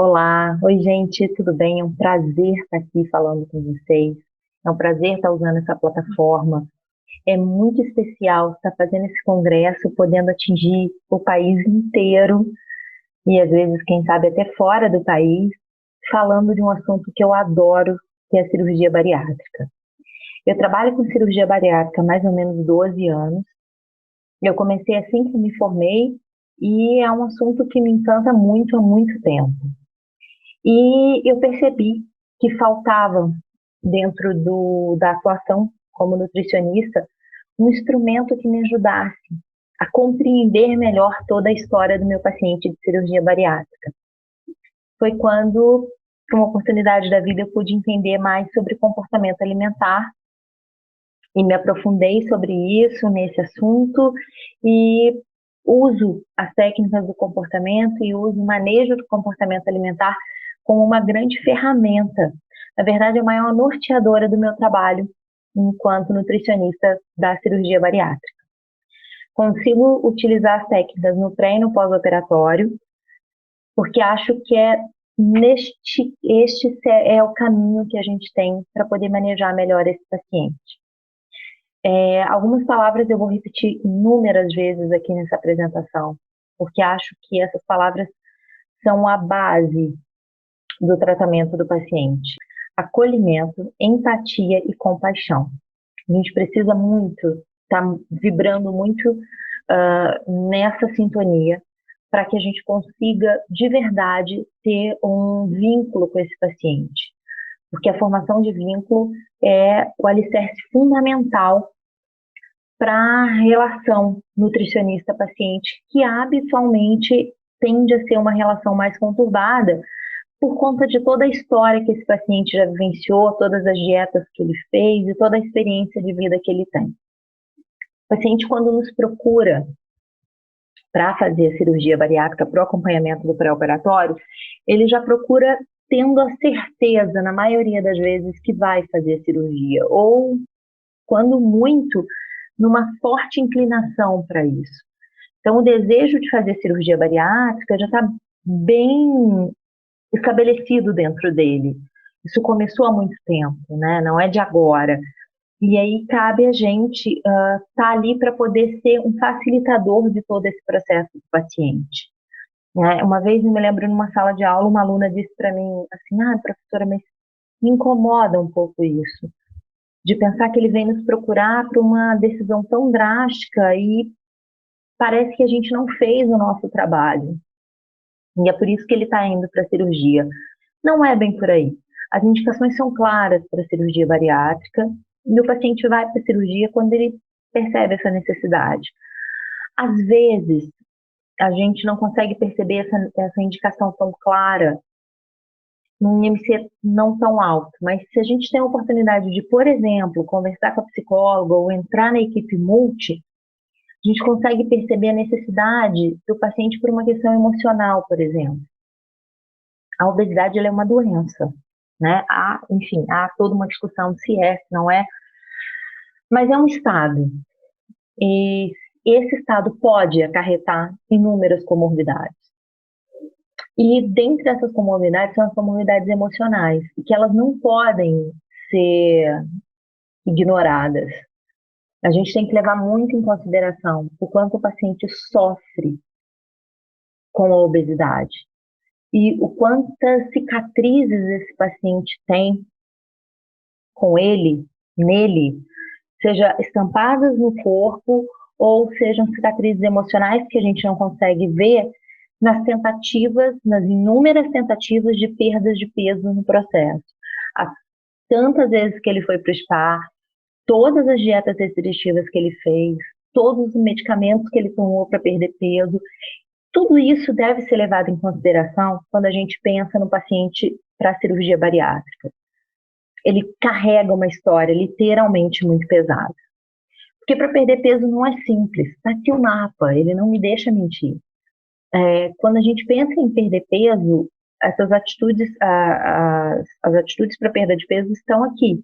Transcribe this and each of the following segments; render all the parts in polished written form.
Olá, oi gente, tudo bem? É um prazer estar aqui falando com vocês. É um prazer estar usando essa plataforma. É muito especial estar fazendo esse congresso, podendo atingir o país inteiro e às vezes, quem sabe, até fora do país, falando de um assunto que eu adoro, que é a cirurgia bariátrica. Eu trabalho com cirurgia bariátrica há mais ou menos 12 anos. Eu comecei assim que me formei e é um assunto que me encanta muito há muito tempo. E eu percebi que faltava, dentro da atuação como nutricionista, um instrumento que me ajudasse a compreender melhor toda a história do meu paciente de cirurgia bariátrica. Foi quando, por uma oportunidade da vida, eu pude entender mais sobre comportamento alimentar e me aprofundei sobre isso, nesse assunto, e uso as técnicas do comportamento e uso o manejo do comportamento alimentar como uma grande ferramenta. Na verdade, é a maior norteadora do meu trabalho enquanto nutricionista da cirurgia bariátrica. Consigo utilizar as técnicas no pré e no pós-operatório, porque acho que este é o caminho que a gente tem para poder manejar melhor esse paciente. Algumas palavras eu vou repetir inúmeras vezes aqui nessa apresentação, porque acho que essas palavras são a base do tratamento do paciente. Acolhimento, empatia e compaixão. A gente precisa muito estar vibrando muito nessa sintonia para que a gente consiga de verdade ter um vínculo com esse paciente. Porque a formação de vínculo é o alicerce fundamental para a relação nutricionista-paciente, que habitualmente tende a ser uma relação mais conturbada por conta de toda a história que esse paciente já vivenciou, todas as dietas que ele fez e toda a experiência de vida que ele tem. O paciente, quando nos procura para fazer a cirurgia bariátrica para o acompanhamento do pré-operatório, ele já procura tendo a certeza, na maioria das vezes, que vai fazer a cirurgia, ou, quando muito, numa forte inclinação para isso. Então, o desejo de fazer cirurgia bariátrica já está bem estabelecido dentro dele. Isso começou há muito tempo, né? Não é de agora. E aí cabe a gente estar ali para poder ser um facilitador de todo esse processo do paciente. Né? Uma vez eu me lembro numa sala de aula, uma aluna disse para mim assim: professora, mas me incomoda um pouco isso, de pensar que ele vem nos procurar para uma decisão tão drástica e parece que a gente não fez o nosso trabalho. E é por isso que ele está indo para a cirurgia. Não é bem por aí. As indicações são claras para a cirurgia bariátrica e o paciente vai para a cirurgia quando ele percebe essa necessidade. Às vezes, a gente não consegue perceber essa indicação tão clara num IMC não tão alto, mas se a gente tem a oportunidade de, por exemplo, conversar com a psicóloga ou entrar na equipe multi, a gente consegue perceber a necessidade do paciente por uma questão emocional, por exemplo. A obesidade ela é uma doença, né? Enfim, há toda uma discussão se é, se não é, mas é um estado. E esse estado pode acarretar inúmeras comorbidades. E dentre essas comorbidades são as comorbidades emocionais, que elas não podem ser ignoradas. A gente tem que levar muito em consideração o quanto o paciente sofre com a obesidade e o quantas cicatrizes esse paciente tem com ele, nele, seja estampadas no corpo ou sejam cicatrizes emocionais que a gente não consegue ver nas tentativas, nas inúmeras tentativas de perdas de peso no processo. As tantas vezes que ele foi para o spa, todas as dietas restritivas que ele fez, todos os medicamentos que ele tomou para perder peso, tudo isso deve ser levado em consideração quando a gente pensa no paciente para cirurgia bariátrica. Ele carrega uma história literalmente muito pesada. Porque para perder peso não é simples. Está aqui o mapa, ele não me deixa mentir. Quando a gente pensa em perder peso, essas atitudes, as atitudes para perda de peso estão aqui.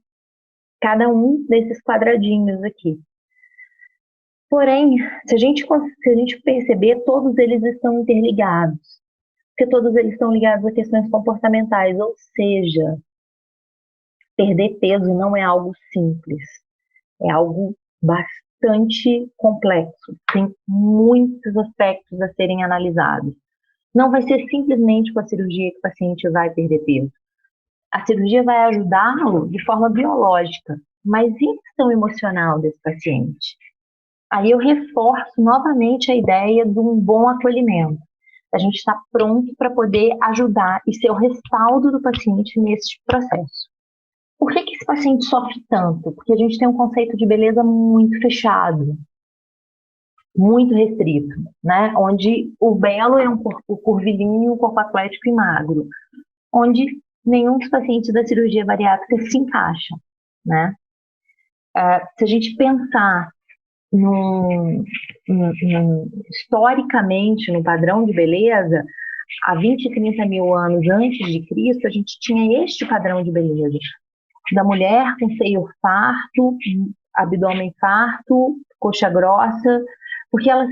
Cada um desses quadradinhos aqui. Porém, se a gente perceber, todos eles estão interligados. porque todos eles estão ligados a questões comportamentais, ou seja, perder peso não é algo simples, é algo bastante complexo, tem muitos aspectos a serem analisados. Não vai ser simplesmente com a cirurgia que o paciente vai perder peso. A cirurgia vai ajudá-lo de forma biológica, mas e a questão emocional desse paciente? Aí eu reforço novamente a ideia de um bom acolhimento. A gente está pronto para poder ajudar e ser o respaldo do paciente nesse processo. Por que esse paciente sofre tanto? Porque a gente tem um conceito de beleza muito fechado, muito restrito, né? Onde o belo é um corpo curvilíneo, um corpo atlético e magro, onde nenhum dos pacientes da cirurgia bariátrica se encaixa, né? Se a gente pensar historicamente no padrão de beleza, há 20, 30 mil anos antes de Cristo, a gente tinha este padrão de beleza, da mulher com seio farto, abdômen farto, coxa grossa, porque ela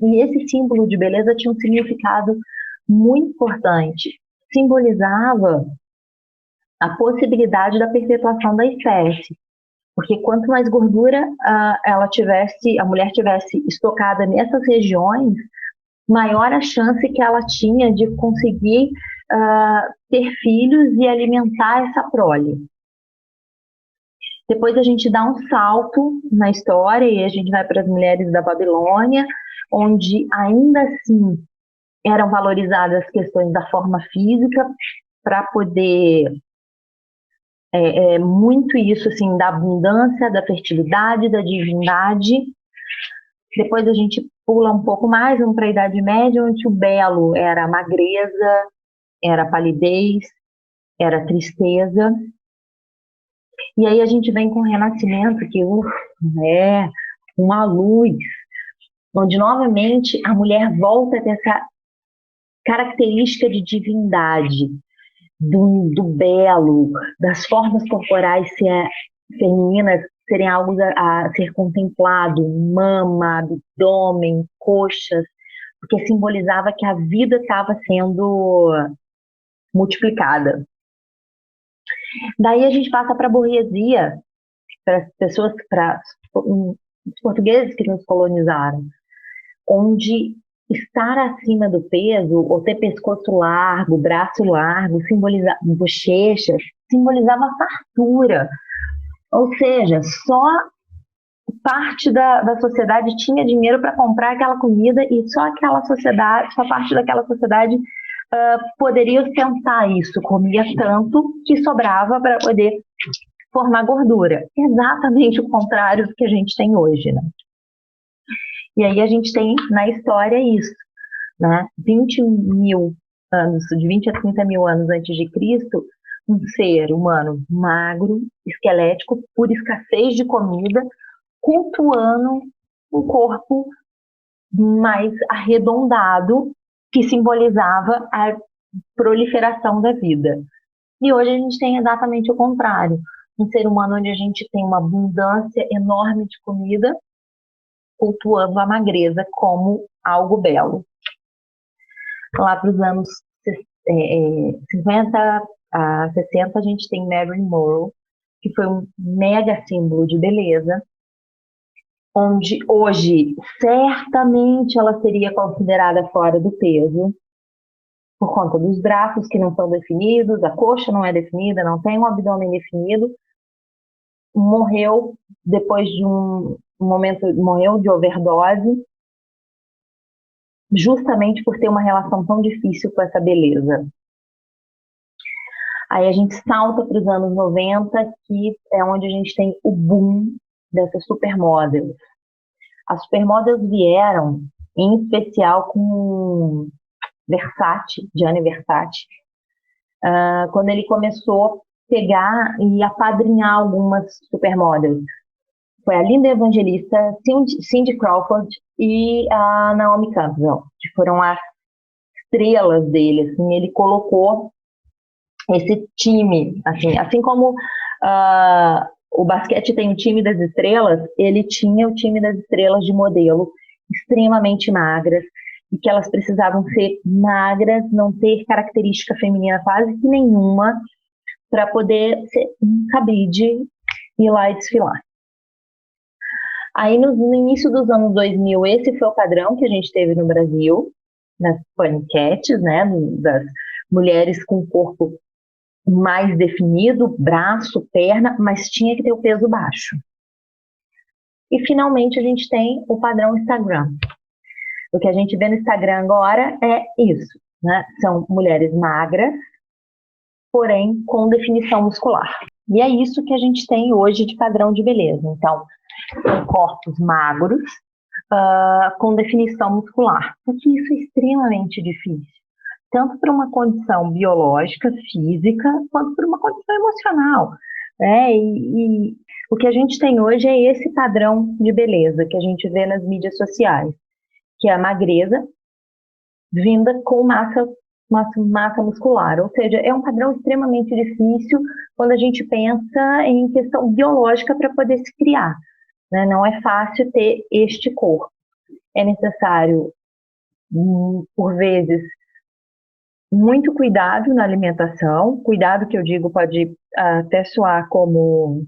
e esse símbolo de beleza tinha um significado muito importante. Simbolizava a possibilidade da perpetuação da espécie, porque quanto mais gordura a mulher tivesse estocada nessas regiões, maior a chance que ela tinha de conseguir ter filhos e alimentar essa prole. Depois a gente dá um salto na história e a gente vai para as mulheres da Babilônia, onde ainda assim eram valorizadas as questões da forma física para poder muito isso assim da abundância, da fertilidade, da divindade. Depois a gente pula um pouco mais, vamos para a Idade Média, onde o belo era a magreza, era a palidez, era a tristeza. E aí a gente vem com o Renascimento, que é uma luz, onde novamente a mulher volta a ter essa característica de divindade, do belo, das formas corporais femininas serem algo a ser contemplado, mama, abdômen, coxas, porque simbolizava que a vida estava sendo multiplicada. Daí a gente passa para a burguesia, para as pessoas, para os portugueses que nos colonizaram, onde estar acima do peso, ou ter pescoço largo, braço largo, bochechas, simbolizava fartura. Ou seja, só parte da sociedade tinha dinheiro para comprar aquela comida e só parte daquela sociedade poderia ostentar isso, comia tanto que sobrava para poder formar gordura. Exatamente o contrário do que a gente tem hoje, né? E aí a gente tem na história isso, né? 20 mil anos, de 20 a 30 mil anos antes de Cristo, um ser humano magro, esquelético, por escassez de comida, cultuando um corpo mais arredondado, que simbolizava a proliferação da vida. E hoje a gente tem exatamente o contrário. Um ser humano onde a gente tem uma abundância enorme de comida, cultuando a magreza como algo belo. Lá para os anos 50 a 60, a gente tem Marilyn Monroe, que foi um mega símbolo de beleza, onde hoje certamente ela seria considerada fora do peso, por conta dos braços que não são definidos, a coxa não é definida, não tem um abdômen definido. Morreu depois de um momento, morreu de overdose, justamente por ter uma relação tão difícil com essa beleza. Aí a gente salta para os anos 90, que é onde a gente tem o boom dessas supermodels. As supermodels vieram, em especial, com Versace, Gianni Versace, quando ele começou a pegar e apadrinhar algumas supermodels. Foi a Linda Evangelista, Cindy Crawford e a Naomi Campbell, que foram as estrelas dele. Assim, ele colocou esse time, assim como o basquete tem o time das estrelas, ele tinha o time das estrelas de modelo, extremamente magras, e que elas precisavam ser magras, não ter característica feminina quase que nenhuma, para poder ser um cabide e ir lá e desfilar. Aí, no início dos anos 2000, esse foi o padrão que a gente teve no Brasil, nas paniquetes, né, das mulheres com corpo mais definido, braço, perna, mas tinha que ter o peso baixo. E, finalmente, a gente tem o padrão Instagram. O que a gente vê no Instagram agora é isso, né? São mulheres magras, porém com definição muscular. E é isso que a gente tem hoje de padrão de beleza. Então, são corpos magros, com definição muscular. Porque isso é extremamente difícil, tanto para uma condição biológica, física, quanto para uma condição emocional. E o que a gente tem hoje é esse padrão de beleza que a gente vê nas mídias sociais, que é a magreza vinda com massa muscular. Ou seja, é um padrão extremamente difícil quando a gente pensa em questão biológica para poder se criar. Né? Não é fácil ter este corpo. É necessário, por vezes, muito cuidado na alimentação. Cuidado que eu digo pode até soar como...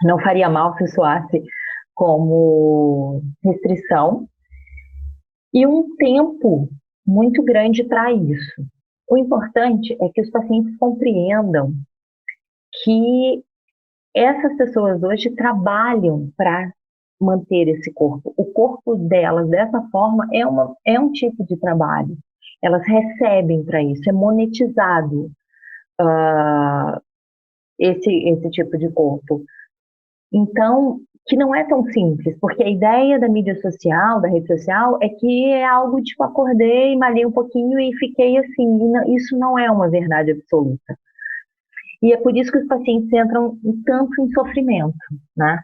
Não faria mal se soasse como restrição. E um tempo muito grande para isso. O importante é que os pacientes compreendam que essas pessoas hoje trabalham para manter esse corpo. O corpo delas, dessa forma, é um tipo de trabalho. Elas recebem para isso, é monetizado esse tipo de corpo. Então, que não é tão simples, porque a ideia da mídia social, da rede social, é que é algo tipo, acordei, malhei um pouquinho e fiquei assim. Isso não é uma verdade absoluta. E é por isso que os pacientes entram tanto em sofrimento, né?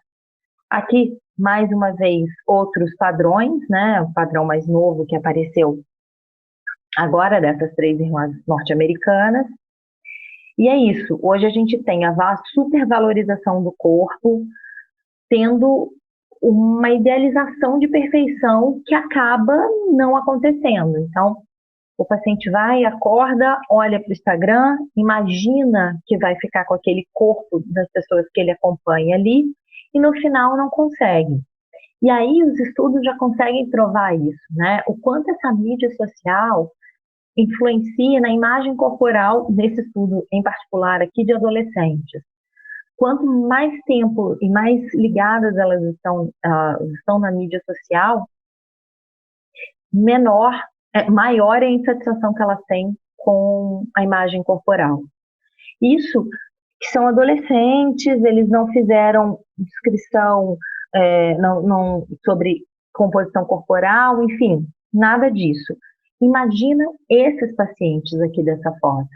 Aqui, mais uma vez, outros padrões, né? O padrão mais novo que apareceu agora dessas 3 irmãs norte-americanas. E é isso. Hoje a gente tem a supervalorização do corpo, tendo uma idealização de perfeição que acaba não acontecendo. Então, o paciente vai, acorda, olha para o Instagram, imagina que vai ficar com aquele corpo das pessoas que ele acompanha ali, e no final não consegue. E aí os estudos já conseguem provar isso, né? O quanto essa mídia social influencia na imagem corporal, nesse estudo em particular aqui de adolescentes. Quanto mais tempo e mais ligadas elas estão na mídia social, maior é a insatisfação que elas têm com a imagem corporal. Isso que são adolescentes, eles não fizeram descrição sobre composição corporal, enfim, nada disso. Imagina esses pacientes aqui dessa foto.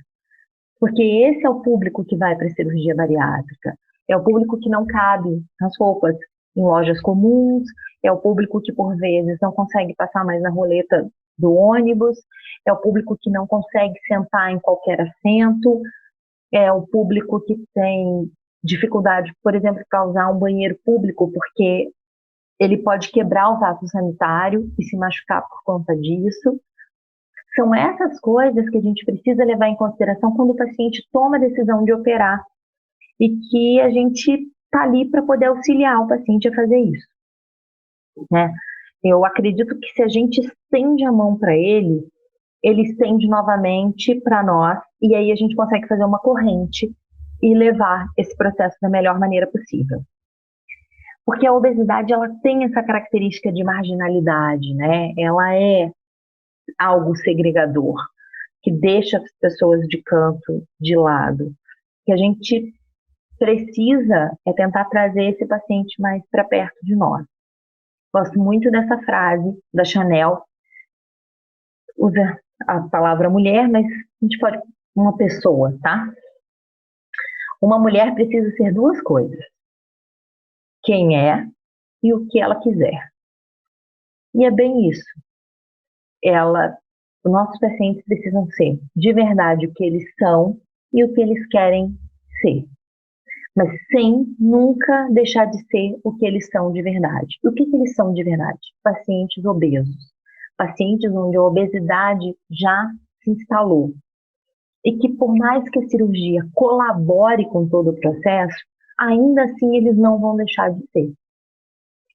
Porque esse é o público que vai para a cirurgia bariátrica. É o público que não cabe nas roupas em lojas comuns, é o público que, por vezes, não consegue passar mais na roleta do ônibus, é o público que não consegue sentar em qualquer assento, é o público que tem dificuldade, por exemplo, para usar um banheiro público, porque ele pode quebrar o vaso sanitário e se machucar por conta disso. São essas coisas que a gente precisa levar em consideração quando o paciente toma a decisão de operar e que a gente está ali para poder auxiliar o paciente a fazer isso, né? Eu acredito que se a gente estende a mão para ele, ele estende novamente para nós e aí a gente consegue fazer uma corrente e levar esse processo da melhor maneira possível. Porque a obesidade, ela tem essa característica de marginalidade, né? Ela é algo segregador, que deixa as pessoas de canto, de lado. Que a gente precisa é tentar trazer esse paciente mais para perto de nós. Gosto muito dessa frase da Chanel, usa a palavra mulher, mas a gente pode uma pessoa, tá? Uma mulher precisa ser 2 coisas: quem é e o que ela quiser. E é bem isso. Os nossos pacientes precisam ser de verdade o que eles são e o que eles querem ser, mas sem nunca deixar de ser o que eles são de verdade. O que eles são de verdade? Pacientes obesos. pacientes onde a obesidade já se instalou e que por mais que a cirurgia colabore com todo o processo, ainda assim eles não vão deixar de ser.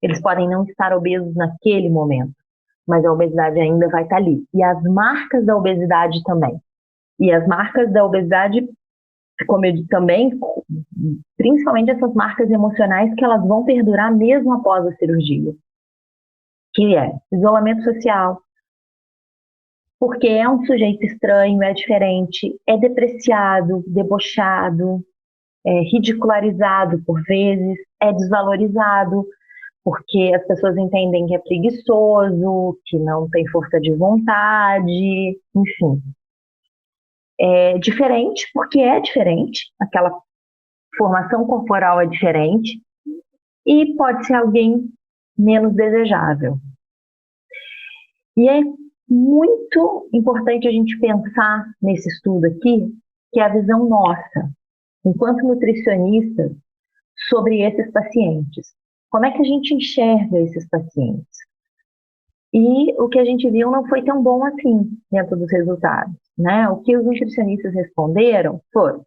Eles podem não estar obesos naquele momento, mas a obesidade ainda vai estar ali. E as marcas da obesidade também. E as marcas da obesidade, como eu disse também, principalmente essas marcas emocionais que elas vão perdurar mesmo após a cirurgia, que é isolamento social, porque é um sujeito estranho, é diferente, é depreciado, debochado, é ridicularizado por vezes, é desvalorizado, porque as pessoas entendem que é preguiçoso, que não tem força de vontade, enfim. É diferente, porque é diferente, aquela formação corporal é diferente, e pode ser alguém menos desejável. E é muito importante a gente pensar nesse estudo aqui, que é a visão nossa, enquanto nutricionistas, sobre esses pacientes. Como é que a gente enxerga esses pacientes? E o que a gente viu não foi tão bom assim dentro dos resultados, né? O que os nutricionistas responderam foi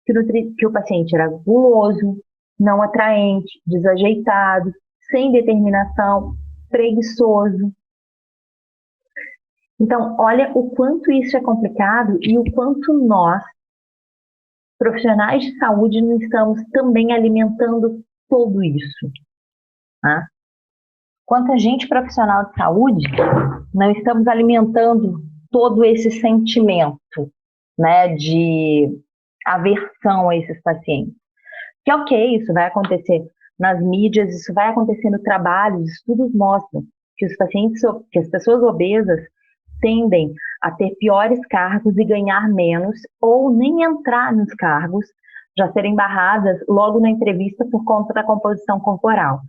que o paciente era guloso, não atraente, desajeitado, sem determinação, preguiçoso. Então, olha o quanto isso é complicado e o quanto nós, profissionais de saúde, não estamos também alimentando tudo isso. Tá? Quanto a gente profissional de saúde, não estamos alimentando todo esse sentimento, né, de aversão a esses pacientes. Que ok, isso vai acontecer nas mídias, isso vai acontecer no trabalho, os estudos mostram que os pacientes, que as pessoas obesas tendem a ter piores cargos e ganhar menos, ou nem entrar nos cargos, já serem barradas logo na entrevista por conta da composição corporal.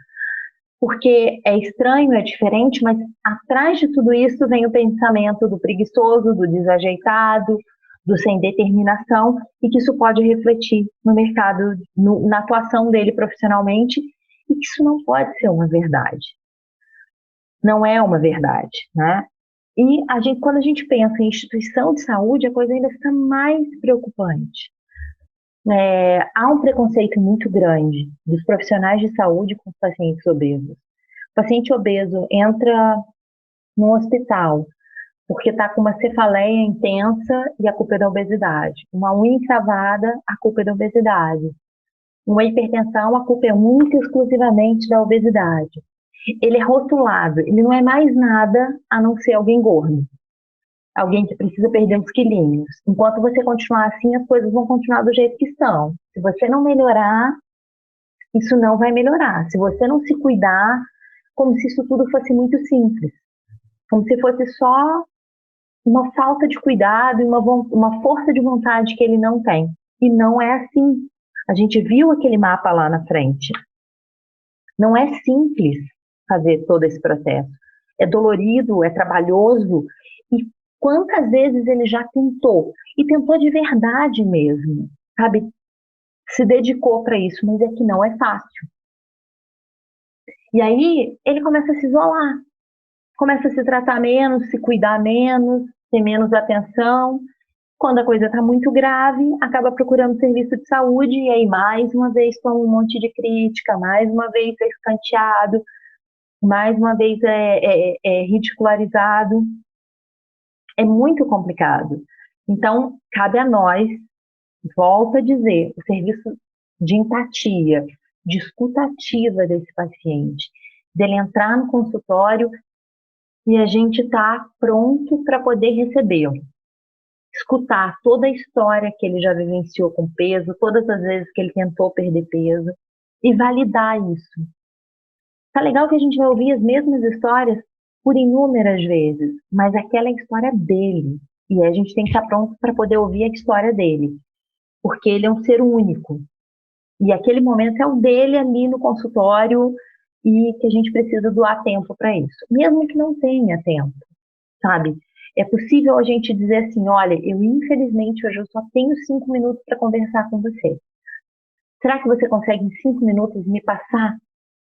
Porque é estranho, é diferente, mas atrás de tudo isso vem o pensamento do preguiçoso, do desajeitado, do sem determinação, e que isso pode refletir no mercado, na atuação dele profissionalmente, e que isso não pode ser uma verdade. Não é uma verdade, né? E quando a gente pensa em instituição de saúde, a coisa ainda fica mais preocupante. Há um preconceito muito grande dos profissionais de saúde com os pacientes obesos. O paciente obeso entra no hospital porque está com uma cefaleia intensa e a culpa é da obesidade. Uma unha encravada, a culpa é da obesidade. Uma hipertensão, a culpa é única e exclusivamente da obesidade. Ele é rotulado, ele não é mais nada a não ser alguém gordo. Alguém que precisa perder uns quilinhos. Enquanto você continuar assim, as coisas vão continuar do jeito que estão. Se você não melhorar, isso não vai melhorar. Se você não se cuidar, como se isso tudo fosse muito simples. Como se fosse só uma falta de cuidado e uma força de vontade que ele não tem. E não é assim. A gente viu aquele mapa lá na frente. Não é simples fazer todo esse processo. É dolorido, é trabalhoso. E quantas vezes ele já tentou? E tentou de verdade mesmo, sabe? Se dedicou para isso, mas é que não é fácil. E aí ele começa a se isolar, começa a se tratar menos, se cuidar menos, ter menos atenção. Quando a coisa está muito grave, acaba procurando serviço de saúde e aí mais uma vez toma um monte de crítica, mais uma vez é escanteado, mais uma vez é ridicularizado. É muito complicado. Então, cabe a nós, volto a dizer, o serviço de empatia, de escuta ativa desse paciente, dele entrar no consultório e a gente está pronto para poder recebê-lo. Escutar toda a história que ele já vivenciou com peso, todas as vezes que ele tentou perder peso, e validar isso. Tá legal que a gente vai ouvir as mesmas histórias por inúmeras vezes, mas aquela é a história dele. E a gente tem que estar pronto para poder ouvir a história dele, porque ele é um ser único. E aquele momento é o dele ali no consultório e que a gente precisa doar tempo para isso, mesmo que não tenha tempo, sabe? É possível a gente dizer assim, olha, eu infelizmente hoje eu só tenho 5 minutos para conversar com você. Será que você consegue em 5 minutos me passar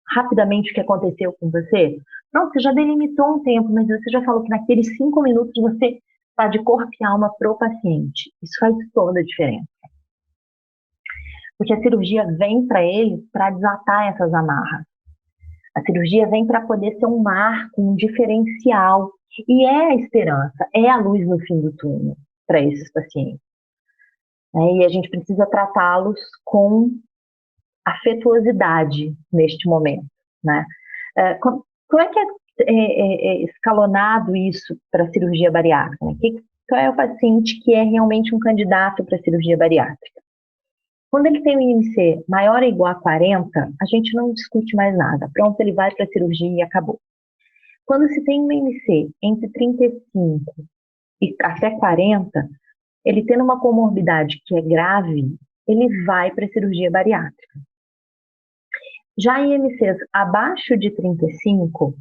rapidamente o que aconteceu com você? Pronto, você já delimitou um tempo, mas você já falou que naqueles 5 minutos você está de corpo e alma pro paciente. Isso faz toda a diferença. Porque a cirurgia vem para ele para desatar essas amarras. A cirurgia vem para poder ser um marco, um diferencial. E é a esperança, é a luz no fim do túnel para esses pacientes. E a gente precisa tratá-los com afetuosidade neste momento, né? Como é que é escalonado isso para a cirurgia bariátrica? Né? Qual é o paciente que é realmente um candidato para a cirurgia bariátrica? Quando ele tem um IMC maior ou igual a 40, a gente não discute mais nada. Pronto, ele vai para a cirurgia e acabou. Quando se tem um IMC entre 35 e até 40, ele tendo uma comorbidade que é grave, ele vai para a cirurgia bariátrica. Já IMCs abaixo de 35,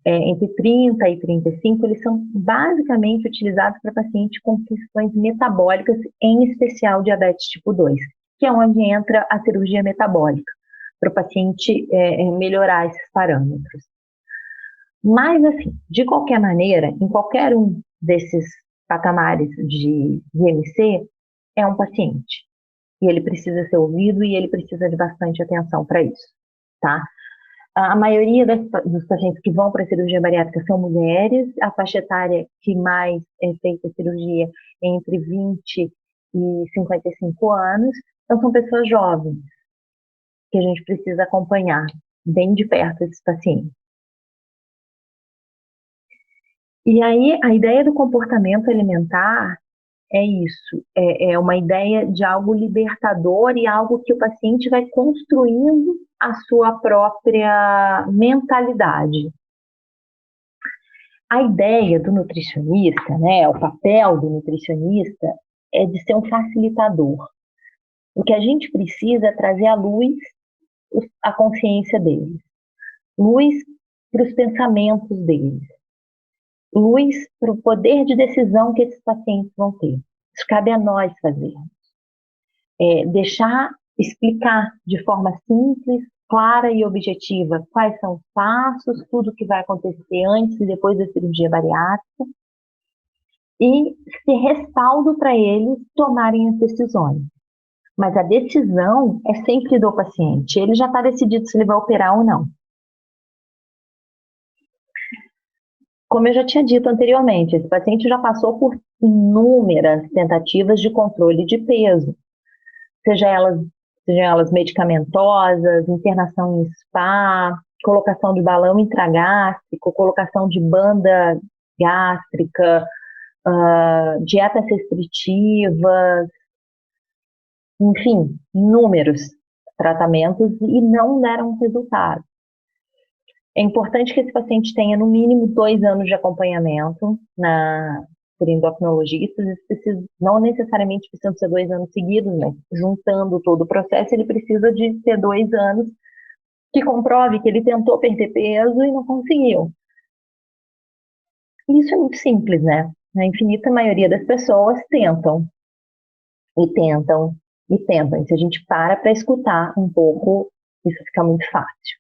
entre 30 e 35, eles são basicamente utilizados para pacientes com questões metabólicas, em especial diabetes tipo 2, que é onde entra a cirurgia metabólica, para o paciente melhorar esses parâmetros. Mas, assim, de qualquer maneira, em qualquer um desses patamares de IMC, é um paciente. E ele precisa ser ouvido e ele precisa de bastante atenção para isso, tá? A maioria dos pacientes que vão para a cirurgia bariátrica são mulheres, a faixa etária que mais é feita cirurgia é entre 20 e 55 anos, então são pessoas jovens que a gente precisa acompanhar bem de perto esses pacientes. E aí, a ideia do comportamento alimentar é isso, é uma ideia de algo libertador e algo que o paciente vai construindo a sua própria mentalidade. A ideia do nutricionista, né, o papel do nutricionista é de ser um facilitador. O que a gente precisa é trazer à luz a consciência deles, luz para os pensamentos deles, luz para o poder de decisão que esses pacientes vão ter. Isso cabe a nós fazermos. Explicar de forma simples, clara e objetiva quais são os passos, tudo que vai acontecer antes e depois da cirurgia bariátrica, e ser respaldo para eles tomarem as decisões. Mas a decisão é sempre do paciente. Ele já está decidido se ele vai operar ou não. Como eu já tinha dito anteriormente, esse paciente já passou por inúmeras tentativas de controle de peso, sejam elas medicamentosas, internação em spa, colocação de balão intragástrico, colocação de banda gástrica, dietas restritivas, enfim, inúmeros tratamentos e não deram resultado. É importante que esse paciente tenha no mínimo 2 anos de acompanhamento por endocrinologistas. Não necessariamente precisam ser 2 anos seguidos, mas juntando todo o processo, ele precisa de ter 2 anos que comprove que ele tentou perder peso e não conseguiu. Isso é muito simples, né? A infinita maioria das pessoas tentam, e tentam, e tentam. E se a gente para escutar um pouco, isso fica muito fácil.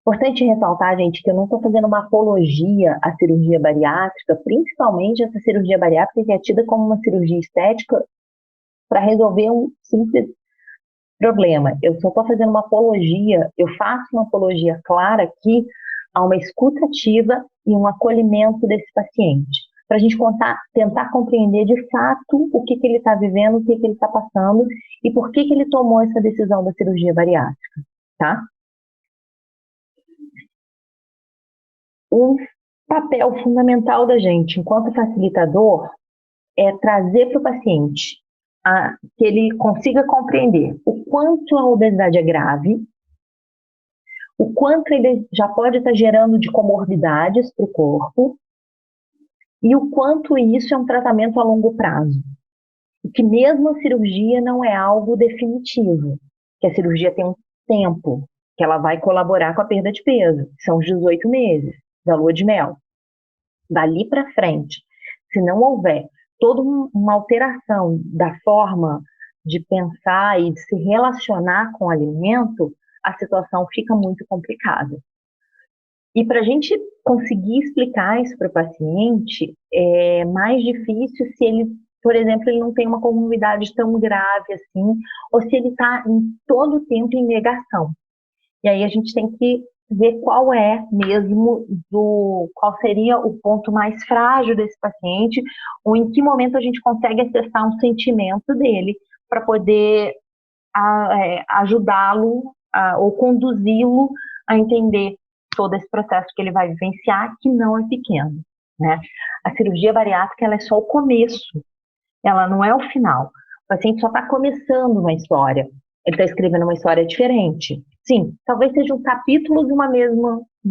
Importante ressaltar, gente, que eu não estou fazendo uma apologia à cirurgia bariátrica, principalmente essa cirurgia bariátrica que é tida como uma cirurgia estética para resolver um simples problema. Eu só estou fazendo uma apologia, eu faço uma apologia clara aqui a uma escuta ativa e um acolhimento desse paciente, para a gente tentar compreender de fato o que ele está vivendo, o que ele está passando e por que ele tomou essa decisão da cirurgia bariátrica, tá? Um papel fundamental da gente, enquanto facilitador, é trazer para o paciente que ele consiga compreender o quanto a obesidade é grave, o quanto ele já pode estar gerando de comorbidades para o corpo e o quanto isso é um tratamento a longo prazo. E que mesmo a cirurgia não é algo definitivo, que a cirurgia tem um tempo, que ela vai colaborar com a perda de peso, que são os 18 meses da lua de mel. Dali para frente, se não houver toda uma alteração da forma de pensar e de se relacionar com o alimento, a situação fica muito complicada. E para a gente conseguir explicar isso para o paciente, é mais difícil se ele, por exemplo, ele não tem uma comorbidade tão grave assim, ou se ele está em todo o tempo em negação. E aí a gente tem que ver qual é mesmo qual seria o ponto mais frágil desse paciente, ou em que momento a gente consegue acessar um sentimento dele para poder ajudá-lo ou conduzi-lo a entender todo esse processo que ele vai vivenciar, que não é pequeno, né? A cirurgia bariátrica, ela é só o começo, ela não é o final. O paciente só está começando uma história, ele está escrevendo uma história diferente. Sim, talvez seja um capítulo de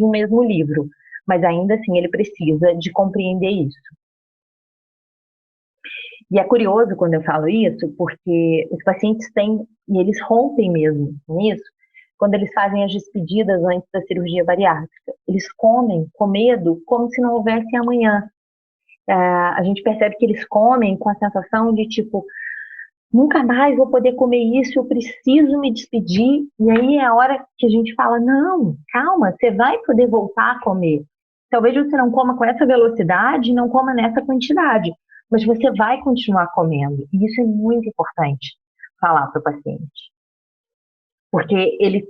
um mesmo livro, mas ainda assim ele precisa de compreender isso. E é curioso quando eu falo isso, porque os pacientes têm, e eles rompem mesmo com isso, quando eles fazem as despedidas antes da cirurgia bariátrica. Eles comem com medo como se não houvesse amanhã. A gente percebe que eles comem com a sensação de tipo, nunca mais vou poder comer isso, eu preciso me despedir. E aí é a hora que a gente fala, não, calma, você vai poder voltar a comer. Talvez você não coma com essa velocidade, não coma nessa quantidade, mas você vai continuar comendo. E isso é muito importante falar para o paciente. Porque ele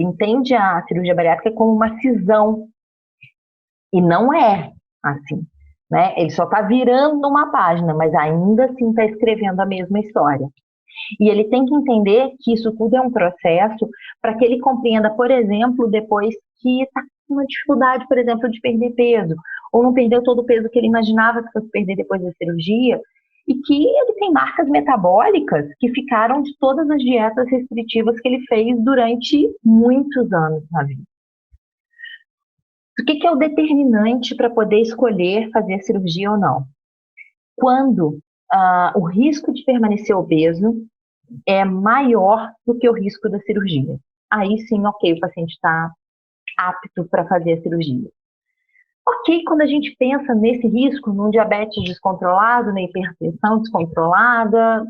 entende a cirurgia bariátrica como uma cisão. E não é assim, né? Ele só está virando uma página, mas ainda assim está escrevendo a mesma história. E ele tem que entender que isso tudo é um processo para que ele compreenda, por exemplo, depois que está com uma dificuldade, por exemplo, de perder peso, ou não perdeu todo o peso que ele imaginava que fosse perder depois da cirurgia, e que ele tem marcas metabólicas que ficaram de todas as dietas restritivas que ele fez durante muitos anos na vida. O que é o determinante para poder escolher fazer a cirurgia ou não? Quando o risco de permanecer obeso é maior do que o risco da cirurgia. Aí sim, ok, o paciente está apto para fazer a cirurgia. Ok, quando a gente pensa nesse risco, num diabetes descontrolado, na hipertensão descontrolada,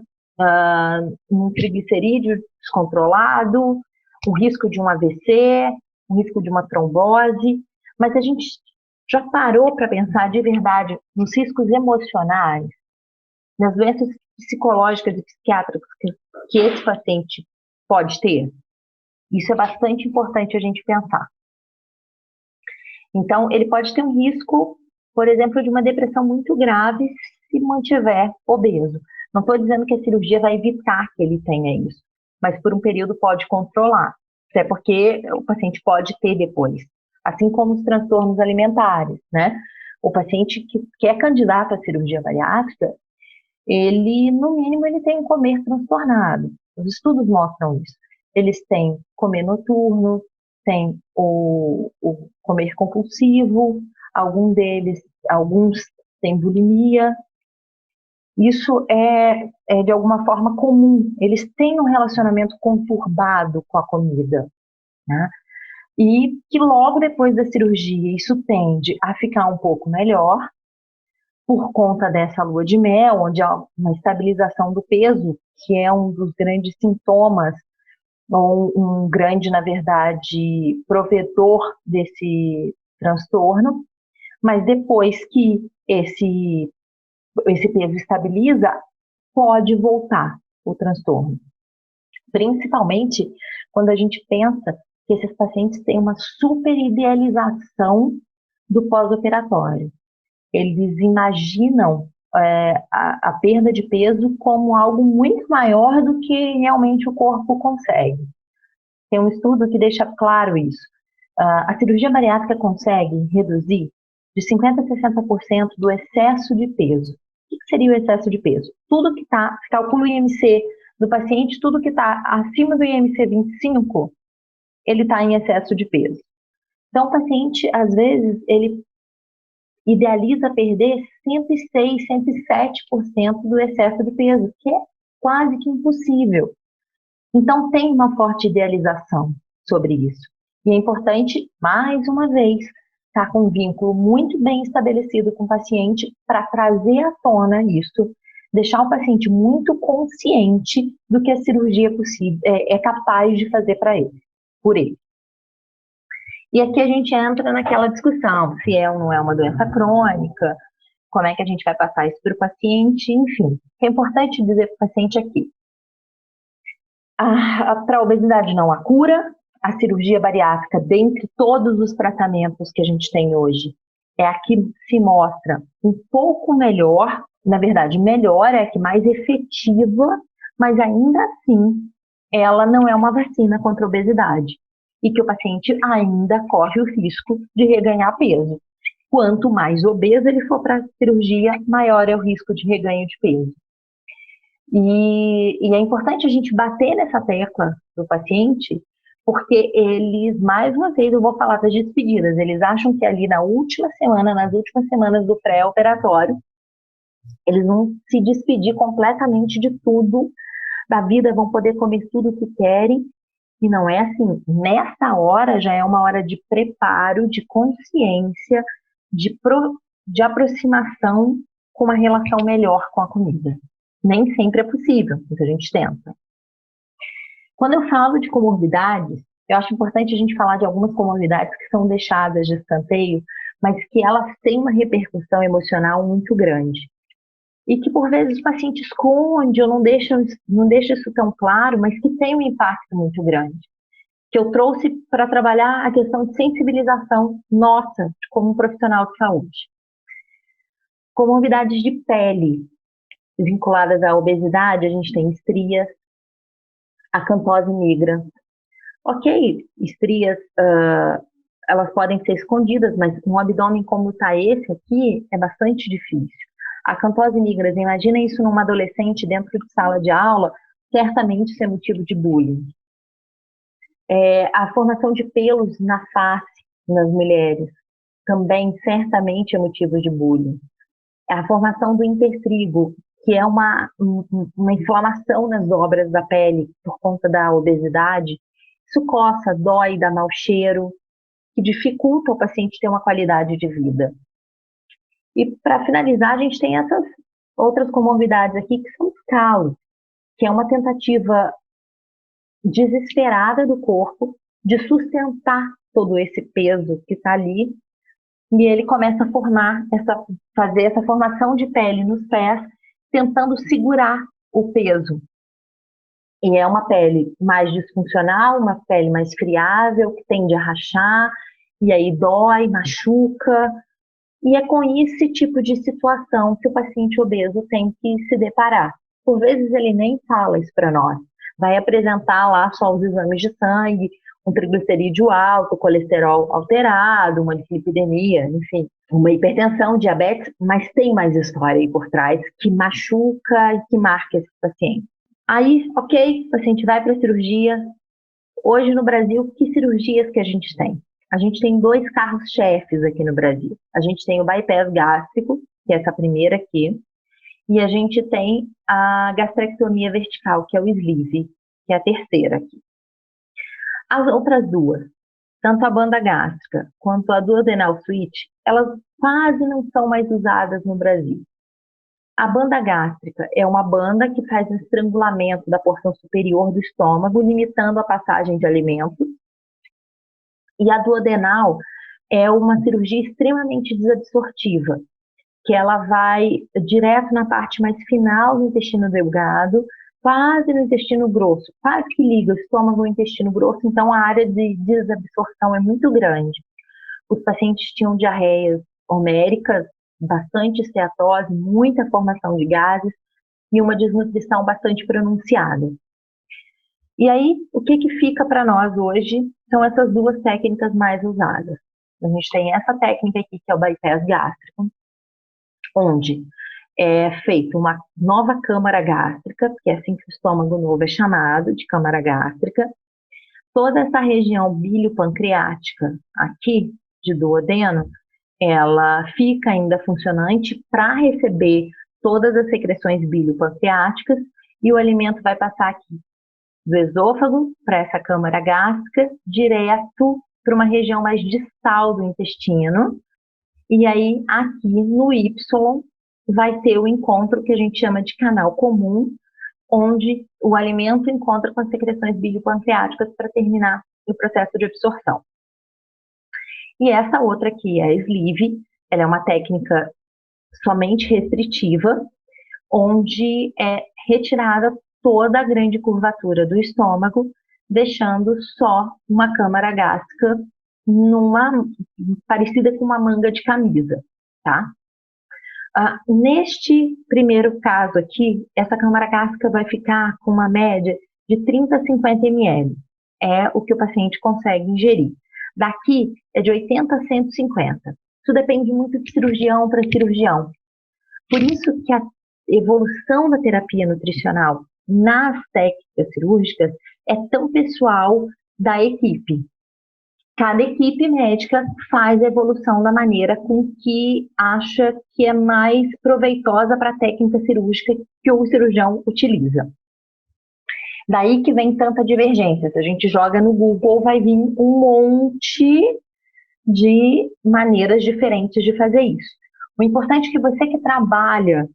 num triglicerídeo descontrolado, o risco de um AVC, o risco de uma trombose, mas a gente já parou para pensar de verdade nos riscos emocionais, nas doenças psicológicas e psiquiátricas que esse paciente pode ter? Isso é bastante importante a gente pensar. Então, ele pode ter um risco, por exemplo, de uma depressão muito grave se mantiver obeso. Não estou dizendo que a cirurgia vai evitar que ele tenha isso, mas por um período pode controlar, até porque o paciente pode ter depois. Assim como os transtornos alimentares, né? O paciente que é candidato à cirurgia bariátrica, ele, no mínimo, ele tem um comer transtornado. Os estudos mostram isso. Eles têm comer noturno, tem o comer compulsivo, alguns têm bulimia. Isso é de alguma forma comum. Eles têm um relacionamento conturbado com a comida, né? E que logo depois da cirurgia isso tende a ficar um pouco melhor, por conta dessa lua de mel, onde há uma estabilização do peso, que é um dos grandes sintomas, ou um grande, na verdade, provedor desse transtorno, mas depois que esse peso estabiliza, pode voltar o transtorno. Principalmente quando a gente pensa que esses pacientes têm uma superidealização do pós-operatório. Eles imaginam a perda de peso como algo muito maior do que realmente o corpo consegue. Tem um estudo que deixa claro isso. A cirurgia bariátrica consegue reduzir de 50% a 60% do excesso de peso. O que seria o excesso de peso? Tudo que está, se calcula o IMC do paciente, tudo que está acima do IMC 25, ele está em excesso de peso. Então, o paciente, às vezes, ele idealiza perder 106, 107% do excesso de peso, que é quase que impossível. Então, tem uma forte idealização sobre isso. E é importante, mais uma vez, estar com um vínculo muito bem estabelecido com o paciente para trazer à tona isso, deixar o paciente muito consciente do que a cirurgia possível, é capaz de fazer por ele. E aqui a gente entra naquela discussão, se é ou não é uma doença crônica, como é que a gente vai passar isso para o paciente, enfim. O que é importante dizer para o paciente aqui. Para a obesidade não há cura, a cirurgia bariátrica, dentre todos os tratamentos que a gente tem hoje, é a que se mostra um pouco melhor, na verdade, melhor, é a que mais efetiva, mas ainda assim, ela não é uma vacina contra a obesidade. E que o paciente ainda corre o risco de reganhar peso. Quanto mais obeso ele for para a cirurgia, maior é o risco de reganho de peso. E é importante a gente bater nessa tecla do paciente, porque eles, mais uma vez, eu vou falar das despedidas, eles acham que ali nas últimas semanas do pré-operatório, eles vão se despedir completamente de tudo, da vida, vão poder comer tudo o que querem, e não é assim. Nessa hora já é uma hora de preparo, de consciência, de aproximação com uma relação melhor com a comida. Nem sempre é possível, mas a gente tenta. Quando eu falo de comorbidades, eu acho importante a gente falar de algumas comorbidades que são deixadas de escanteio, mas que elas têm uma repercussão emocional muito grande. E que, por vezes, o paciente esconde ou não deixa isso tão claro, mas que tem um impacto muito grande. Que eu trouxe para trabalhar a questão de sensibilização nossa, como um profissional de saúde. Comorbidades de pele vinculadas à obesidade, a gente tem estrias, acantose nigra. Ok, estrias, elas podem ser escondidas, mas um abdômen como está esse aqui é bastante difícil. Acantose nigra, imagina isso numa adolescente dentro de sala de aula, certamente isso é motivo de bullying. A formação de pelos na face nas mulheres também certamente é motivo de bullying. A formação do intertrigo, que é uma inflamação nas dobras da pele por conta da obesidade, isso coça, dói, dá mau cheiro, que dificulta o paciente ter uma qualidade de vida. E para finalizar, a gente tem essas outras comorbidades aqui, que são os calos, que é uma tentativa desesperada do corpo de sustentar todo esse peso que está ali, e ele começa a fazer essa formação de pele nos pés, tentando segurar o peso. E é uma pele mais disfuncional, uma pele mais friável, que tende a rachar, e aí dói, machuca. E é com esse tipo de situação que o paciente obeso tem que se deparar. Por vezes ele nem fala isso para nós. Vai apresentar lá só os exames de sangue, um triglicerídeo alto, colesterol alterado, uma dislipidemia, enfim, uma hipertensão, diabetes, mas tem mais história aí por trás que machuca e que marca esse paciente. Aí, ok, o paciente vai para a cirurgia. Hoje no Brasil, que cirurgias que a gente tem? A gente tem 2 carros-chefes aqui no Brasil. A gente tem o bypass gástrico, que é essa primeira aqui, e a gente tem a gastrectomia vertical, que é o sleeve, que é a terceira aqui. As outras duas, tanto a banda gástrica quanto a duodenal switch, elas quase não são mais usadas no Brasil. A banda gástrica é uma banda que faz o estrangulamento da porção superior do estômago, limitando a passagem de alimentos. E a duodenal é uma cirurgia extremamente desabsortiva, que ela vai direto na parte mais final do intestino delgado, quase no intestino grosso, quase que liga o estômago ao intestino grosso, então a área de desabsorção é muito grande. Os pacientes tinham diarreias homéricas, bastante esteatose, muita formação de gases e uma desnutrição bastante pronunciada. E aí, o que fica para nós hoje são essas 2 técnicas mais usadas. A gente tem essa técnica aqui, que é o bypass gástrico, onde é feita uma nova câmara gástrica, que é assim que o estômago novo é chamado, de câmara gástrica. Toda essa região bilio-pancreática aqui, de duodeno, ela fica ainda funcionante para receber todas as secreções bilio-pancreáticas e o alimento vai passar aqui do esôfago para essa câmara gástrica, direto para uma região mais distal do intestino. E aí, aqui no Y, vai ter o encontro que a gente chama de canal comum, onde o alimento encontra com as secreções biliopancreáticas para terminar o processo de absorção. E essa outra aqui é a sleeve, ela é uma técnica somente restritiva, onde é retirada toda a grande curvatura do estômago, deixando só uma câmara gástrica parecida com uma manga de camisa, tá? Neste primeiro caso aqui, essa câmara gástrica vai ficar com uma média de 30 a 50 ml. É o que o paciente consegue ingerir. Daqui é de 80 a 150. Isso depende muito de cirurgião para cirurgião. Por isso que a evolução da terapia nutricional nas técnicas cirúrgicas é tão pessoal da equipe. Cada equipe médica faz a evolução da maneira com que acha que é mais proveitosa para a técnica cirúrgica que o cirurgião utiliza. Daí que vem tanta divergência. Se a gente joga no Google, vai vir um monte de maneiras diferentes de fazer isso. O importante é que você que trabalha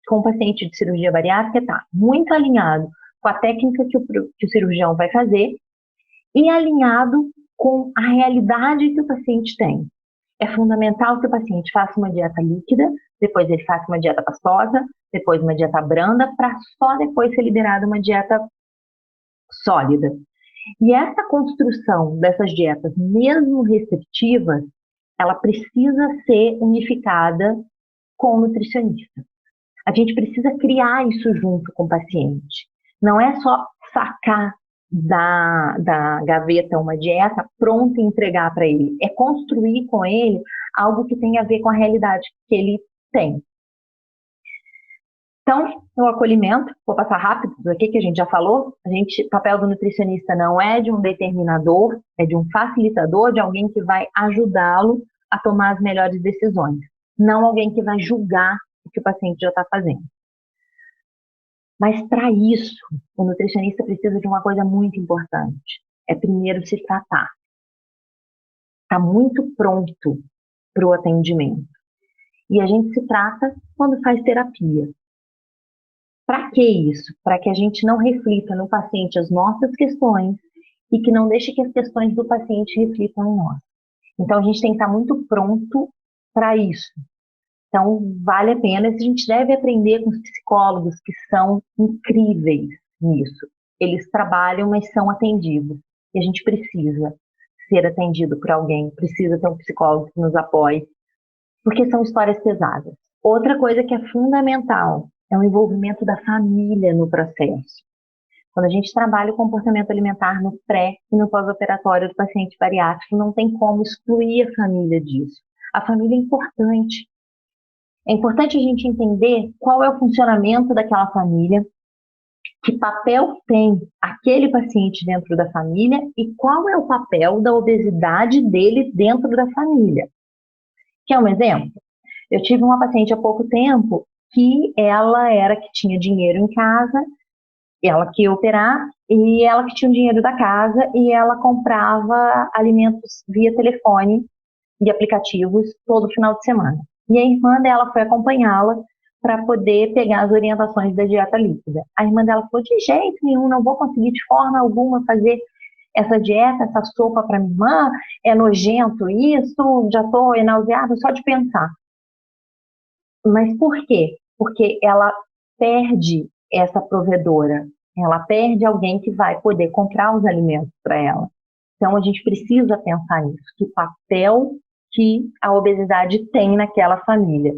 com o paciente de cirurgia bariátrica está muito alinhado com a técnica que o cirurgião vai fazer e alinhado com a realidade que o paciente tem. É fundamental que o paciente faça uma dieta líquida, depois ele faça uma dieta pastosa, depois uma dieta branda, para só depois ser liberada uma dieta sólida. E essa construção dessas dietas, mesmo restritivas, ela precisa ser unificada com o nutricionista. A gente precisa criar isso junto com o paciente. Não é só sacar da gaveta uma dieta pronta e entregar para ele. É construir com ele algo que tenha a ver com a realidade que ele tem. Então, o acolhimento, vou passar rápido aqui que a gente já falou. O papel do nutricionista não é de um determinador, é de um facilitador, de alguém que vai ajudá-lo a tomar as melhores decisões. Não alguém que vai julgar o que o paciente já está fazendo. Mas para isso, o nutricionista precisa de uma coisa muito importante. É primeiro se tratar. Está muito pronto para o atendimento. E a gente se trata quando faz terapia. Para que isso? Para que a gente não reflita no paciente as nossas questões e que não deixe que as questões do paciente reflitam em nós. Então, a gente tem que estar muito pronto para isso. Então, vale a pena. A gente deve aprender com os psicólogos que são incríveis nisso. Eles trabalham, mas são atendidos. E a gente precisa ser atendido por alguém, precisa ter um psicólogo que nos apoie, porque são histórias pesadas. Outra coisa que é fundamental é o envolvimento da família no processo. Quando a gente trabalha o comportamento alimentar no pré e no pós-operatório do paciente bariátrico, não tem como excluir a família disso. A família é importante. É importante a gente entender qual é o funcionamento daquela família, que papel tem aquele paciente dentro da família e qual é o papel da obesidade dele dentro da família. Quer um exemplo? Eu tive uma paciente há pouco tempo que ela era que tinha dinheiro em casa, ela que ia operar, e ela que tinha o dinheiro da casa, e ela comprava alimentos via telefone e aplicativos todo final de semana. E a irmã dela foi acompanhá-la para poder pegar as orientações da dieta líquida. A irmã dela falou, de jeito nenhum, não vou conseguir de forma alguma fazer essa dieta, essa sopa para minha irmã, é nojento isso, já estou nauseada só de pensar. Mas por quê? Porque ela perde essa provedora, ela perde alguém que vai poder comprar os alimentos para ela. Então a gente precisa pensar nisso, que papel que a obesidade tem naquela família.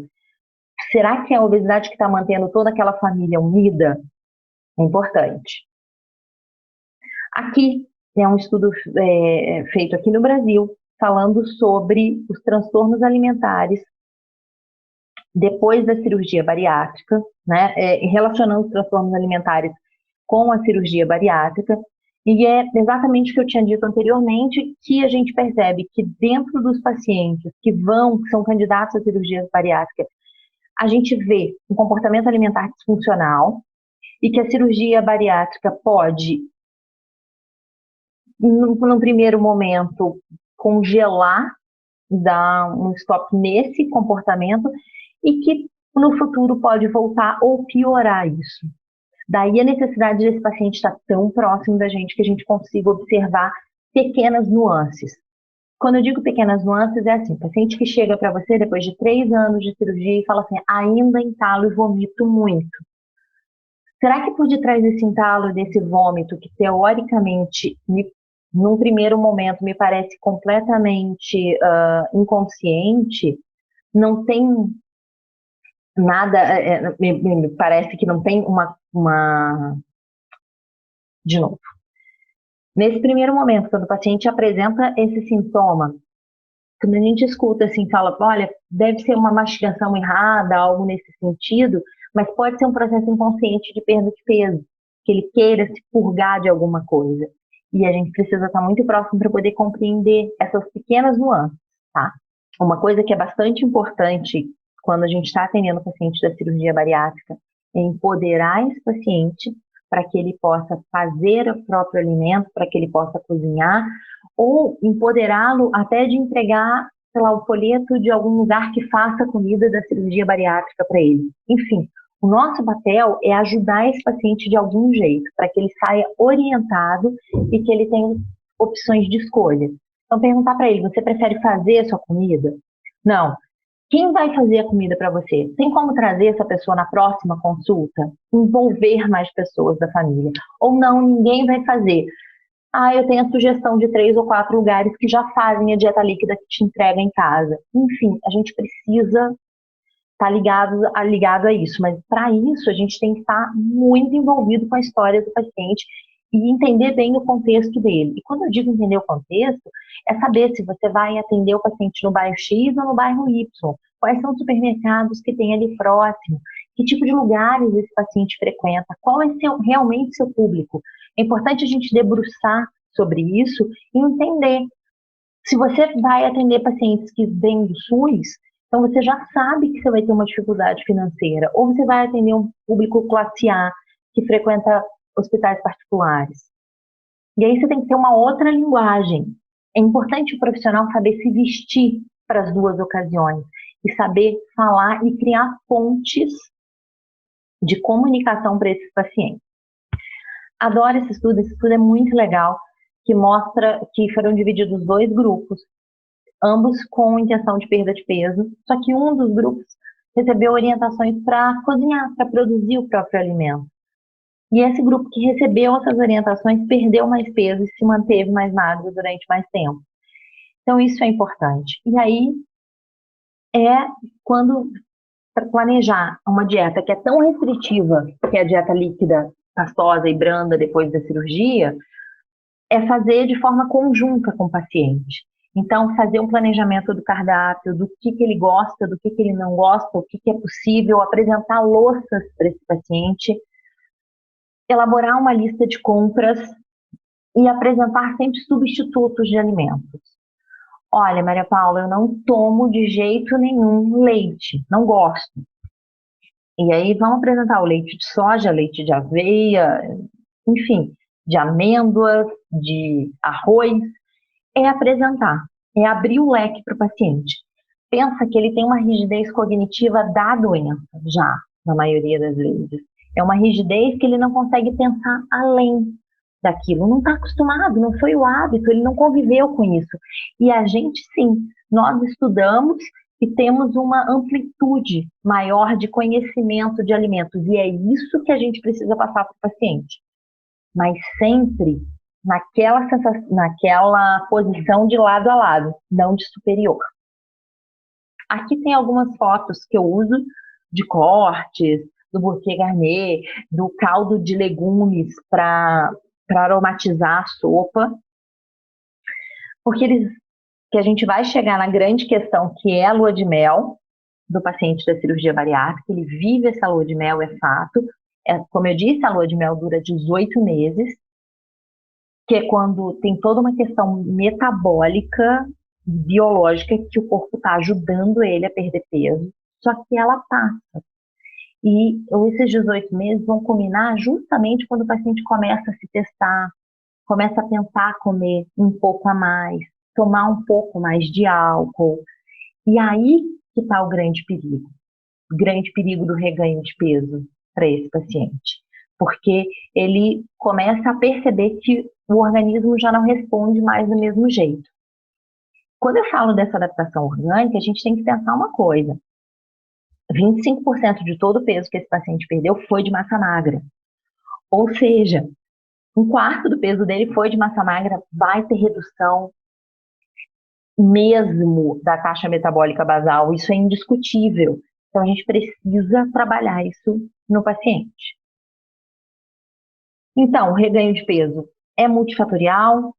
Será que é a obesidade que está mantendo toda aquela família unida? É importante. Aqui é um estudo feito aqui no Brasil, falando sobre os transtornos alimentares depois da cirurgia bariátrica, né, relacionando os transtornos alimentares com a cirurgia bariátrica, e é exatamente o que eu tinha dito anteriormente, que a gente percebe que dentro dos pacientes que são candidatos à cirurgia bariátrica, a gente vê um comportamento alimentar disfuncional e que a cirurgia bariátrica pode, num primeiro momento, congelar, dar um stop nesse comportamento e que no futuro pode voltar ou piorar isso. Daí a necessidade desse paciente estar tão próximo da gente que a gente consiga observar pequenas nuances. Quando eu digo pequenas nuances, é assim, paciente que chega para você depois de 3 anos de cirurgia e fala assim, ainda entalo e vomito muito. Será que por detrás desse entalo, desse vômito, que teoricamente, num primeiro momento, me parece completamente inconsciente, não tem nada, me parece que não tem de novo. Nesse primeiro momento, quando o paciente apresenta esse sintoma, quando a gente escuta assim, fala, olha, deve ser uma mastigação errada, algo nesse sentido, mas pode ser um processo inconsciente de perda de peso, que ele queira se purgar de alguma coisa. E a gente precisa estar muito próximo para poder compreender essas pequenas nuances, tá? Uma coisa que é bastante importante quando a gente está atendendo o paciente da cirurgia bariátrica é empoderar esse paciente para que ele possa fazer o próprio alimento, para que ele possa cozinhar, ou empoderá-lo até de entregar, sei lá, o folheto de algum lugar que faça a comida da cirurgia bariátrica para ele. Enfim, o nosso papel é ajudar esse paciente de algum jeito, para que ele saia orientado e que ele tenha opções de escolha. Então, perguntar para ele, você prefere fazer a sua comida? Não. Quem vai fazer a comida para você? Tem como trazer essa pessoa na próxima consulta? Envolver mais pessoas da família. Ou não, ninguém vai fazer. Ah, eu tenho a sugestão de 3 ou 4 lugares que já fazem a dieta líquida que te entrega em casa. Enfim, a gente precisa estar ligado a isso. Mas para isso, a gente tem que estar muito envolvido com a história do paciente e entender bem o contexto dele. E quando eu digo entender o contexto, é saber se você vai atender o paciente no bairro X ou no bairro Y. Quais são os supermercados que tem ali próximo? Que tipo de lugares esse paciente frequenta? Qual é realmente seu público? É importante a gente debruçar sobre isso e entender. Se você vai atender pacientes que vêm do SUS, então você já sabe que você vai ter uma dificuldade financeira. Ou você vai atender um público classe A, que frequenta hospitais particulares. E aí você tem que ter uma outra linguagem. É importante o profissional saber se vestir para as duas ocasiões e saber falar e criar pontes de comunicação para esses pacientes. Adoro esse estudo é muito legal, que mostra que foram divididos 2 grupos, ambos com intenção de perda de peso, só que um dos grupos recebeu orientações para cozinhar, para produzir o próprio alimento. E esse grupo que recebeu essas orientações perdeu mais peso e se manteve mais magro durante mais tempo. Então, isso é importante. E aí, quando planejar uma dieta que é tão restritiva, que é a dieta líquida, pastosa e branda depois da cirurgia, é fazer de forma conjunta com o paciente. Então, fazer um planejamento do cardápio, do que ele gosta, do que ele não gosta, o que é possível, apresentar louças para esse paciente, elaborar uma lista de compras e apresentar sempre substitutos de alimentos. Olha, Maria Paula, eu não tomo de jeito nenhum leite, não gosto. E aí vamos apresentar o leite de soja, leite de aveia, enfim, de amêndoas, de arroz. É apresentar, é abrir o leque para o paciente. Pensa que ele tem uma rigidez cognitiva da doença, já, na maioria das vezes. É uma rigidez que ele não consegue pensar além daquilo, não está acostumado, não foi o hábito, ele não conviveu com isso. E a gente, sim, nós estudamos e temos uma amplitude maior de conhecimento de alimentos, e é isso que a gente precisa passar para o paciente. Mas sempre naquela posição de lado a lado, não de superior. Aqui tem algumas fotos que eu uso de cortes, do bouquet garnet, do caldo de legumes para aromatizar a sopa, porque que a gente vai chegar na grande questão que é a lua de mel do paciente da cirurgia bariátrica. Ele vive essa lua de mel, é fato. Como eu disse, a lua de mel dura 18 meses, que é quando tem toda uma questão metabólica, biológica, que o corpo está ajudando ele a perder peso, só que ela passa. E esses 18 meses vão culminar justamente quando o paciente começa a se testar, começa a tentar comer um pouco a mais, tomar um pouco mais de álcool. E aí que está o grande perigo. grande perigo do reganho de peso para esse paciente, porque ele começa a perceber que o organismo já não responde mais do mesmo jeito. Quando eu falo dessa adaptação orgânica, a gente tem que pensar uma coisa: 25% de todo o peso que esse paciente perdeu foi de massa magra. Ou seja, um quarto do peso dele foi de massa magra, vai ter redução mesmo da taxa metabólica basal, isso é indiscutível. Então, a gente precisa trabalhar isso no paciente. Então, o reganho de peso é multifatorial,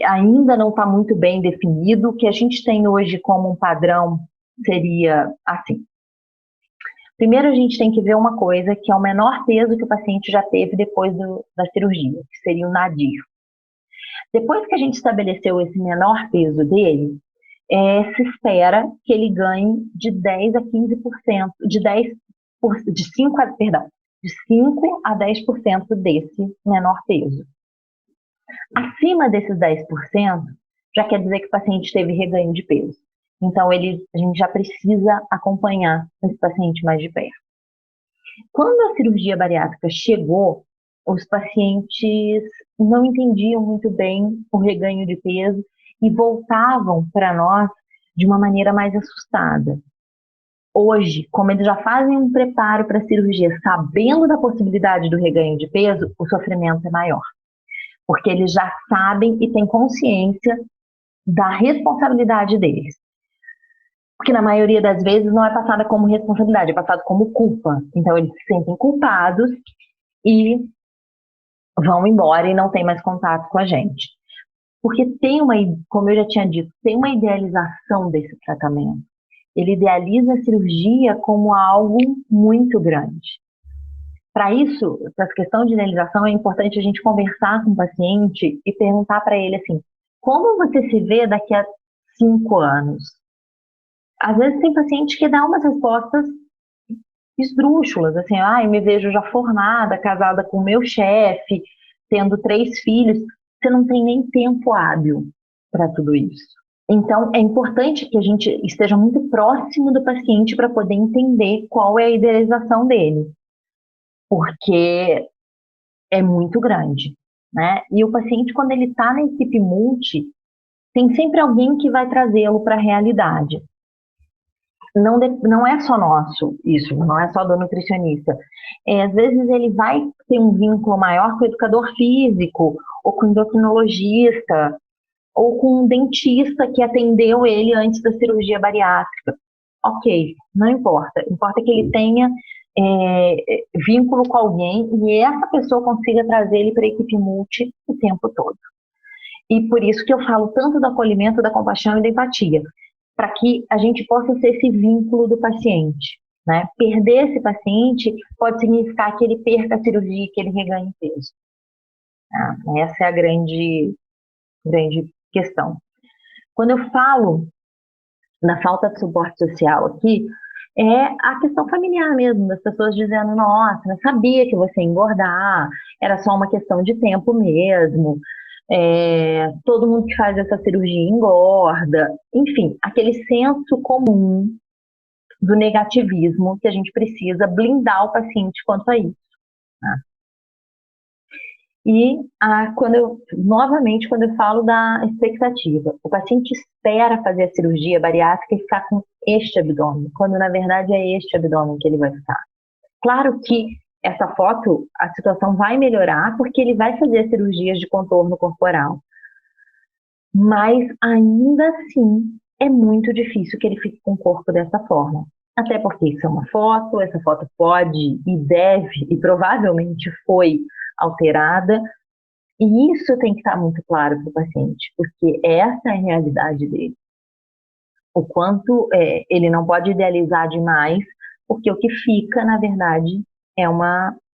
ainda não está muito bem definido. O que a gente tem hoje como um padrão seria assim. Primeiro, a gente tem que ver uma coisa, que é o menor peso que o paciente já teve depois da cirurgia, que seria o nadir. Depois que a gente estabeleceu esse menor peso dele, se espera que ele ganhe de 10 a 15%, de 5 a 10% desse menor peso. Acima desses 10%, já quer dizer que o paciente teve reganho de peso. Então, a gente já precisa acompanhar esse paciente mais de perto. Quando a cirurgia bariátrica chegou, os pacientes não entendiam muito bem o reganho de peso e voltavam para nós de uma maneira mais assustada. Hoje, como eles já fazem um preparo para a cirurgia, sabendo da possibilidade do reganho de peso, o sofrimento é maior. Porque eles já sabem e têm consciência da responsabilidade deles. Porque na maioria das vezes não é passada como responsabilidade, é passada como culpa. Então eles se sentem culpados e vão embora e não tem mais contato com a gente. Porque como eu já tinha dito, tem uma idealização desse tratamento. Ele idealiza a cirurgia como algo muito grande. Para isso, para essa questão de idealização, é importante a gente conversar com o paciente e perguntar para ele assim: como você se vê daqui a 5 anos? Às vezes tem paciente que dá umas respostas esdrúxulas, assim: eu me vejo já formada, casada com o meu chefe, tendo 3 filhos. Você não tem nem tempo hábil para tudo isso. Então, é importante que a gente esteja muito próximo do paciente para poder entender qual é a idealização dele, porque é muito grande, né? E o paciente, quando ele está na equipe multi, tem sempre alguém que vai trazê-lo para a realidade. Não é só nosso isso, não é só do nutricionista. Às vezes ele vai ter um vínculo maior com o educador físico, ou com o endocrinologista, ou com um dentista que atendeu ele antes da cirurgia bariátrica. Ok, não importa. Importa que ele tenha vínculo com alguém e essa pessoa consiga trazer ele para a equipe multi o tempo todo. E por isso que eu falo tanto do acolhimento, da compaixão e da empatia, para que a gente possa ser esse vínculo do paciente, né? Perder esse paciente pode significar que ele perca a cirurgia, que ele reganhe peso. Essa é a grande questão. Quando eu falo da falta de suporte social aqui, é a questão familiar mesmo, das pessoas dizendo: nossa, eu sabia que você ia engordar, era só uma questão de tempo mesmo, todo mundo que faz essa cirurgia engorda. Enfim, aquele senso comum do negativismo que a gente precisa blindar o paciente quanto a isso. Né? E quando eu falo da expectativa, o paciente espera fazer a cirurgia bariátrica e ficar com este abdômen, quando na verdade é este abdômen que ele vai ficar. Claro que essa foto, a situação vai melhorar porque ele vai fazer cirurgias de contorno corporal. Mas ainda assim é muito difícil que ele fique com o corpo dessa forma. Até porque isso é uma foto, essa foto pode e deve e provavelmente foi alterada, e isso tem que estar muito claro para o paciente, porque essa é a realidade dele. O quanto ele não pode idealizar demais, porque o que fica, na verdade,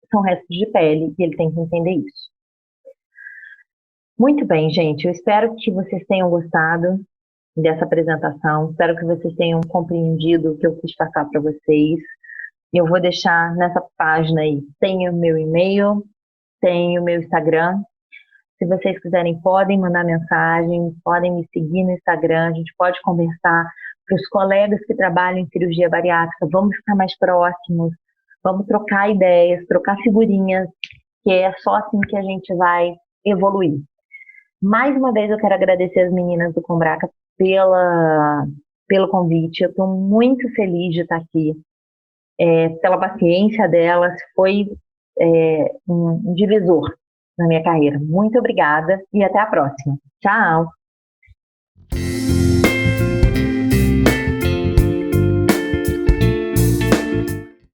são restos de pele, e ele tem que entender isso. Muito bem, gente, eu espero que vocês tenham gostado dessa apresentação, espero que vocês tenham compreendido o que eu quis passar para vocês. Eu vou deixar nessa página aí, tem o meu e-mail, tem o meu Instagram. Se vocês quiserem, podem mandar mensagem, podem me seguir no Instagram, a gente pode conversar, para os colegas que trabalham em cirurgia bariátrica, vamos ficar mais próximos, vamos trocar ideias, trocar figurinhas, que é só assim que a gente vai evoluir. Mais uma vez eu quero agradecer as meninas do Combraca pelo convite. Eu estou muito feliz de estar aqui, pela paciência delas. Foi um divisor na minha carreira. Muito obrigada e até a próxima. Tchau!